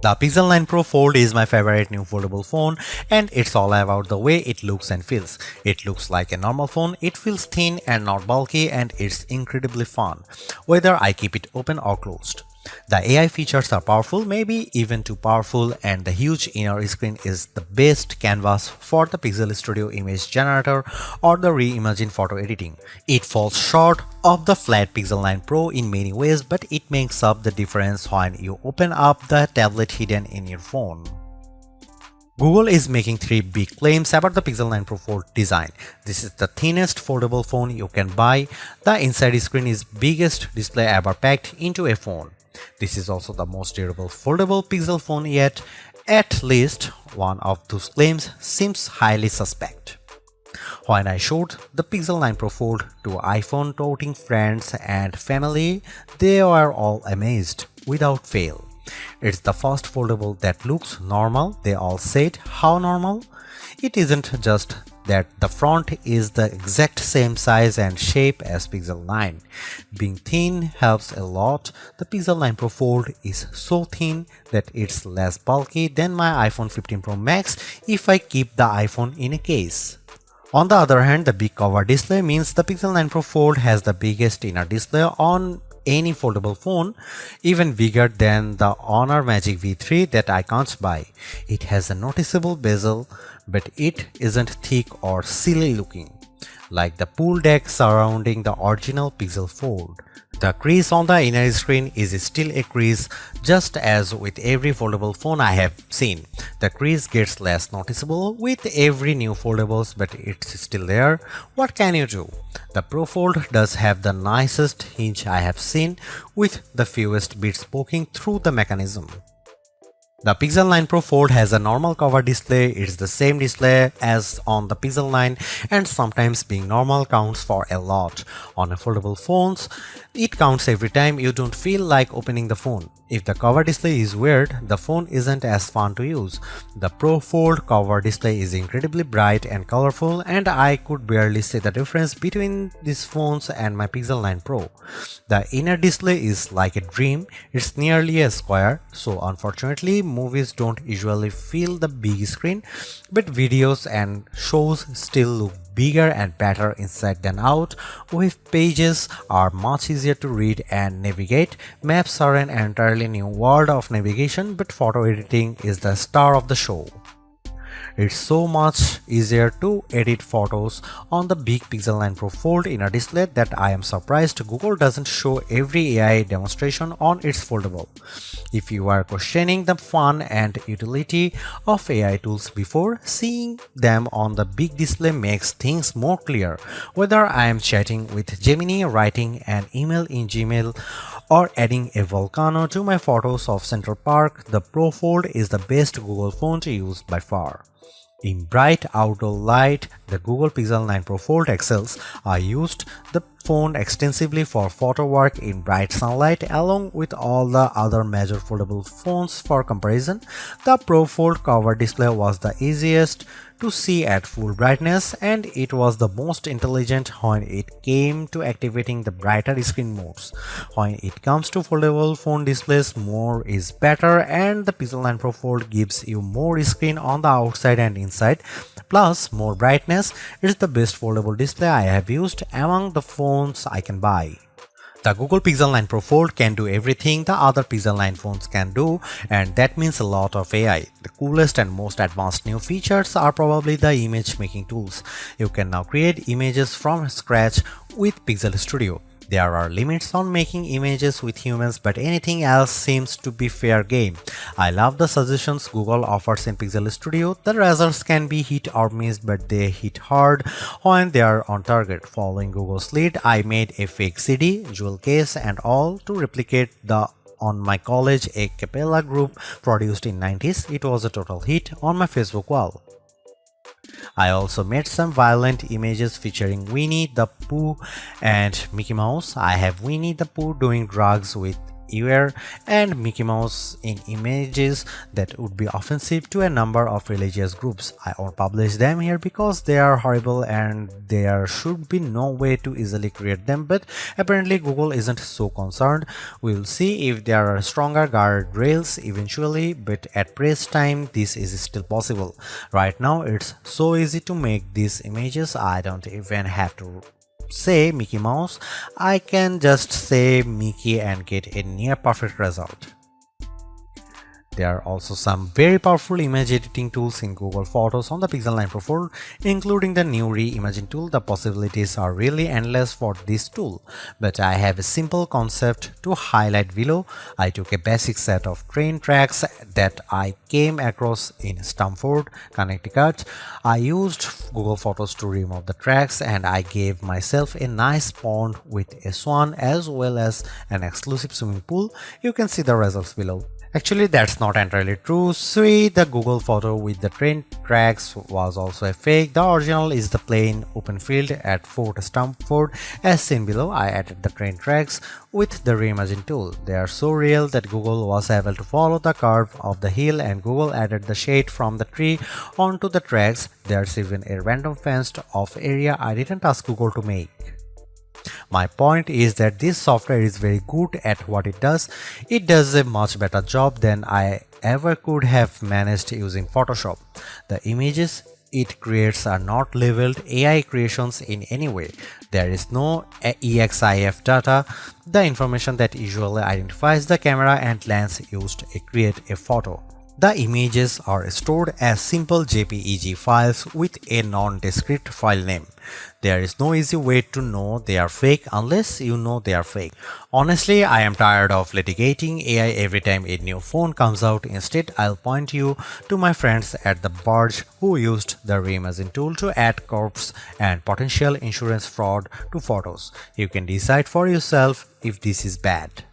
The Pixel 9 Pro Fold is my favorite new foldable phone, and it's all about the way it looks and feels. It looks like a normal phone, it feels thin and not bulky, and it's incredibly fun, whether I keep it open or closed. The AI features are powerful, maybe even too powerful, and the huge inner screen is the best canvas for the Pixel Studio image generator or the reimagined photo editing. It falls short of the flat Pixel 9 Pro in many ways, but it makes up the difference when you open up the tablet hidden in your phone. Google is making three big claims about the Pixel 9 Pro Fold design. This is the thinnest foldable phone you can buy. The inside screen is biggest display ever packed into a phone. This is also the most durable foldable Pixel phone yet. At least one of those claims seems highly suspect. When I showed the Pixel 9 Pro Fold to iPhone toting friends and family, they were all amazed without fail. It's the first foldable that looks normal. They all said, how normal? It isn't just that the front is the exact same size and shape as Pixel 9. Being thin helps a lot. The Pixel 9 Pro Fold is so thin that it's less bulky than my iPhone 15 Pro Max if I keep the iPhone in a case. On the other hand, the big cover display means the Pixel 9 Pro Fold has the biggest inner display on any foldable phone, even bigger than the Honor Magic V3 that I can't buy. It has a noticeable bezel, but it isn't thick or silly looking, like the pool deck surrounding the original Pixel Fold. The crease on the inner screen is still a crease, just as with every foldable phone I have seen. The crease gets less noticeable with every new foldables, but it's still there. What can you do? The Pro Fold does have the nicest hinge I have seen, with the fewest bits poking through the mechanism. The Pixel 9 Pro Fold has a normal cover display. It's the same display as on the Pixel 9, and sometimes being normal counts for a lot. On a foldable phones, it counts every time you don't feel like opening the phone. If the cover display is weird, the phone isn't as fun to use. The Pro Fold cover display is incredibly bright and colorful, and I could barely see the difference between these phones and my Pixel 9 Pro. The inner display is like a dream. It's nearly a square, so unfortunately movies don't usually fill the big screen, but videos and shows still look bigger and better inside than out. Web pages are much easier to read and navigate. Maps are an entirely new world of navigation, but photo editing is the star of the show. It's so much easier to edit photos on the big Pixel 9 Pro Fold inner display that I am surprised Google doesn't show every AI demonstration on its foldable. If you are questioning the fun and utility of AI tools before, seeing them on the big display makes things more clear. Whether I am chatting with Gemini, writing an email in Gmail, or adding a volcano to my photos of Central Park, the Pro Fold is the best Google phone to use by far. In bright outdoor light, the Google Pixel 9 Pro Fold excels. I used the phone extensively for photo work in bright sunlight along with all the other major foldable phones for comparison. The Pro Fold cover display was the easiest to see at full brightness, and it was the most intelligent when it came to activating the brighter screen modes. When it comes to foldable phone displays, more is better, and the Pixel 9 Pro Fold gives you more screen on the outside and inside, plus more brightness. It's the best foldable display I have used among the phones I can buy. The Google Pixel 9 Pro Fold can do everything the other Pixel 9 phones can do, and that means a lot of AI. The coolest and most advanced new features are probably the image making tools. You can now create images from scratch with Pixel Studio. There are limits on making images with humans, but anything else seems to be fair game. I love the suggestions Google offers in Pixel Studio. The results can be hit or miss, but they hit hard when they are on target. Following Google's lead, I made a fake CD, jewel case and all to replicate the on my college a cappella group produced in 90s. It was a total hit on my Facebook wall. I also made some violent images featuring Winnie the Pooh and Mickey Mouse. I have Winnie the Pooh doing drugs with ear and Mickey Mouse in images that would be offensive to a number of religious groups. I won't publish them here because they are horrible and there should be no way to easily create them, but apparently Google isn't so concerned. We'll see if there are stronger guardrails eventually, but at press time this is still possible. Right now it's so easy to make these images, I don't even have to say Mickey Mouse, I can just say Mickey and get a near perfect result. There are also some very powerful image editing tools in Google Photos on the Pixel 9 Pro Fold, including the new Reimagine tool. The possibilities are really endless for this tool, but I have a simple concept to highlight below. I took a basic set of train tracks that I came across in Stamford, Connecticut. I used Google Photos to remove the tracks and I gave myself a nice pond with a swan as well as an exclusive swimming pool. You can see the results below. Actually, that's not entirely true. See, the Google photo with the train tracks was also a fake. The original is the plain open field at Fort Stamford. As seen below, I added the train tracks with the Reimagine tool. They are so real that Google was able to follow the curve of the hill and Google added the shade from the tree onto the tracks. There's even a random fenced off area I didn't ask Google to make. My point is that this software is very good at what it does. It does a much better job than I ever could have managed using Photoshop. The images it creates are not labeled AI creations in any way. There is no EXIF data, the information that usually identifies the camera and lens used to create a photo. The images are stored as simple JPEG files with a nondescript file name. There is no easy way to know they are fake unless you know they are fake. Honestly, I am tired of litigating AI every time a new phone comes out. Instead, I'll point you to my friends at the Barge who used the Reimagine tool to add corpse and potential insurance fraud to photos. You can decide for yourself if this is bad.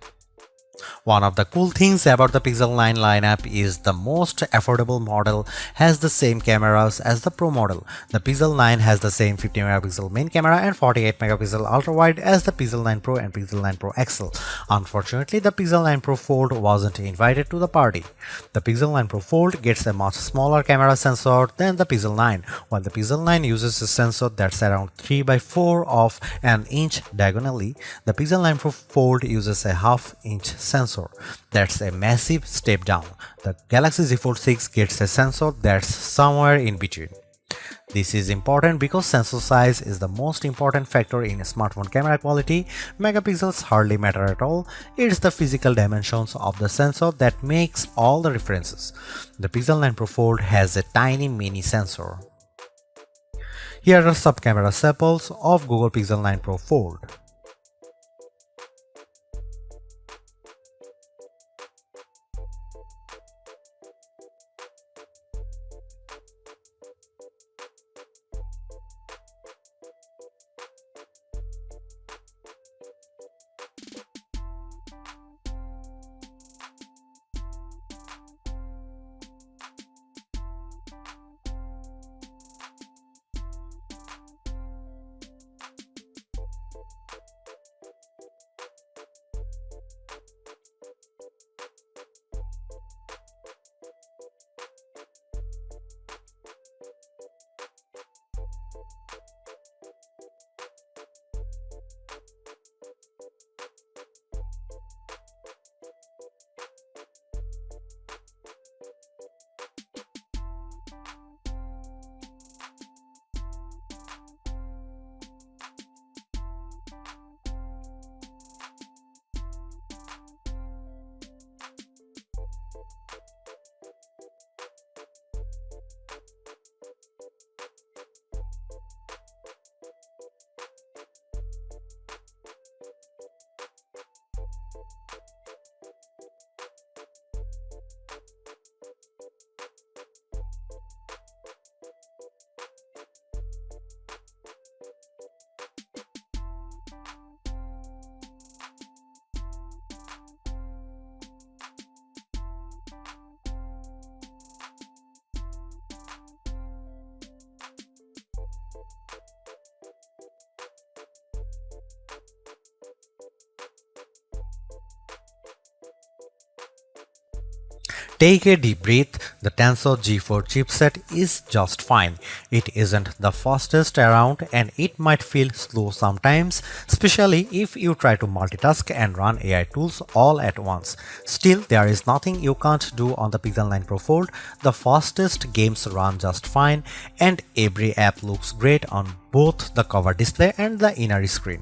One of the cool things about the Pixel 9 lineup is the most affordable model has the same cameras as the Pro model. The Pixel 9 has the same 50 megapixel main camera and 48 megapixel ultra-wide as the Pixel 9 Pro and Pixel 9 Pro XL. Unfortunately, the Pixel 9 Pro Fold wasn't invited to the party. The Pixel 9 Pro Fold gets a much smaller camera sensor than the Pixel 9, while the Pixel 9 uses a sensor that's around 3 by 4 of an inch diagonally. The Pixel 9 Pro Fold uses a half-inch sensor. That's a massive step down. The Galaxy Z Fold 6 gets a sensor that's somewhere in between. This is important because sensor size is the most important factor in smartphone camera quality. Megapixels hardly matter at all. It's the physical dimensions of the sensor that makes all the differences. The Pixel 9 Pro Fold has a tiny mini sensor. Here are some camera samples of Google Pixel 9 Pro Fold. Take a deep breath. The Tensor G4 chipset is just fine. It isn't the fastest around and it might feel slow sometimes, especially if you try to multitask and run AI tools all at once. Still, there is nothing you can't do on the Pixel 9 Pro Fold. The fastest games run just fine and every app looks great on both the cover display and the inner screen.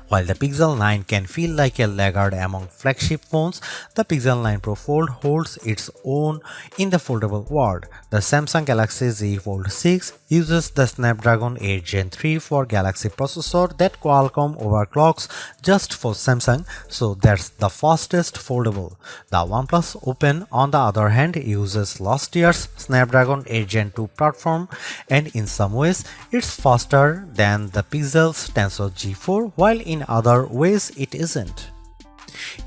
While the Pixel 9 can feel like a laggard among flagship phones, the Pixel 9 Pro Fold holds its own in the foldable world. The Samsung Galaxy Z Fold 6 uses the Snapdragon 8 Gen 3 for Galaxy processor that Qualcomm overclocks just for Samsung, so that's the fastest foldable. The OnePlus Open, on the other hand, uses last year's Snapdragon 8 Gen 2 platform, and in some ways, it's faster than the Pixel's Tensor G4, while in other ways it isn't.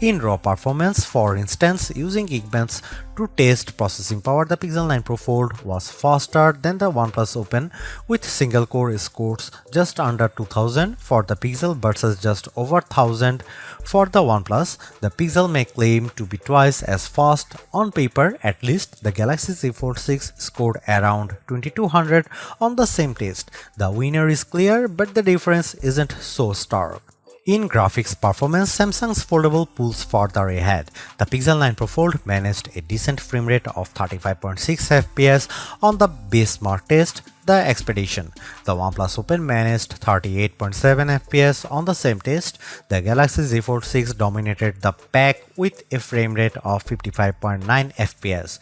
In raw performance, for instance, using Geekbench to test processing power, the Pixel 9 Pro Fold was faster than the OnePlus Open with single-core scores just under 2000 for the Pixel versus just over 1000 for the OnePlus. The Pixel may claim to be twice as fast. On paper, at least, the Galaxy Z Fold 6 scored around 2200 on the same test. The winner is clear, but the difference isn't so stark. In graphics performance, Samsung's foldable pulls further ahead. The Pixel 9 Pro Fold managed a decent frame rate of 35.6 FPS on the benchmark test, the Expedition. The OnePlus Open managed 38.7 FPS on the same test. The Galaxy Z Fold 6 dominated the pack with a frame rate of 55.9 FPS.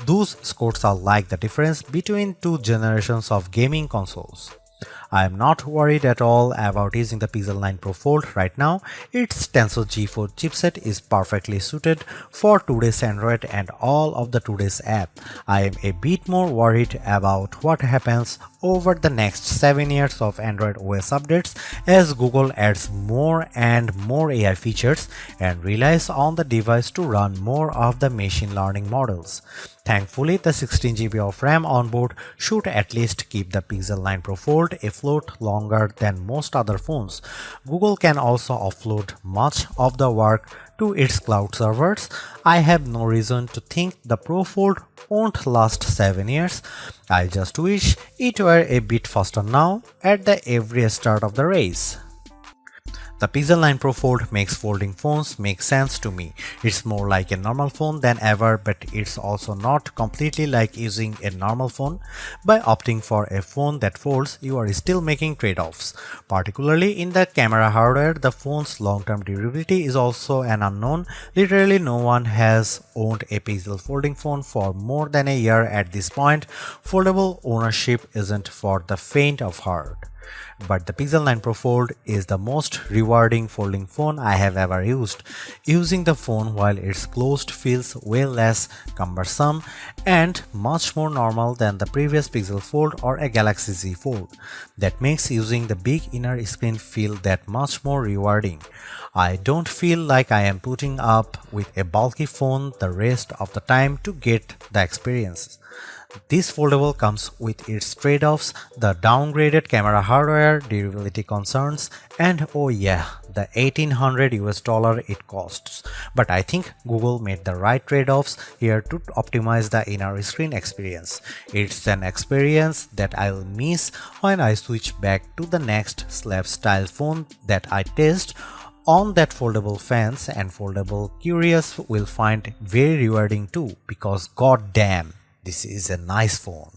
Those scores are like the difference between two generations of gaming consoles. I am not worried at all about using the Pixel 9 Pro Fold right now. Its Tensor G4 chipset is perfectly suited for today's Android and all of the today's app. I am a bit more worried about what happens over the next 7 years of Android OS updates as Google adds more and more AI features and relies on the device to run more of the machine learning models. Thankfully, the 16GB of RAM on board should at least keep the Pixel 9 Pro Fold afloat longer than most other phones. Google can also offload much of the work to its cloud servers. I have no reason to think the Pro Fold won't last 7 years. I just wish it were a bit faster now at the every start of the race. The Pixel 9 Pro Fold makes folding phones make sense to me. It's more like a normal phone than ever, but it's also not completely like using a normal phone. By opting for a phone that folds, you are still making trade-offs. Particularly in the camera hardware, the phone's long-term durability is also an unknown. Literally no one has owned a Pixel folding phone for more than a year at this point. Foldable ownership isn't for the faint of heart. But the Pixel 9 Pro Fold is the most rewarding folding phone I have ever used. Using the phone while it's closed feels way less cumbersome and much more normal than the previous Pixel Fold or a Galaxy Z Fold. That makes using the big inner screen feel that much more rewarding. I don't feel like I am putting up with a bulky phone the rest of the time to get the experience. This foldable comes with its trade-offs, the downgraded camera hardware, durability concerns, and oh yeah, the $1800 it costs. But I think Google made the right trade-offs here to optimize the inner screen experience. It's an experience that I'll miss when I switch back to the next slab style phone that I test on that foldable fans, and foldable curious will find very rewarding too, because goddamn, this is a nice phone.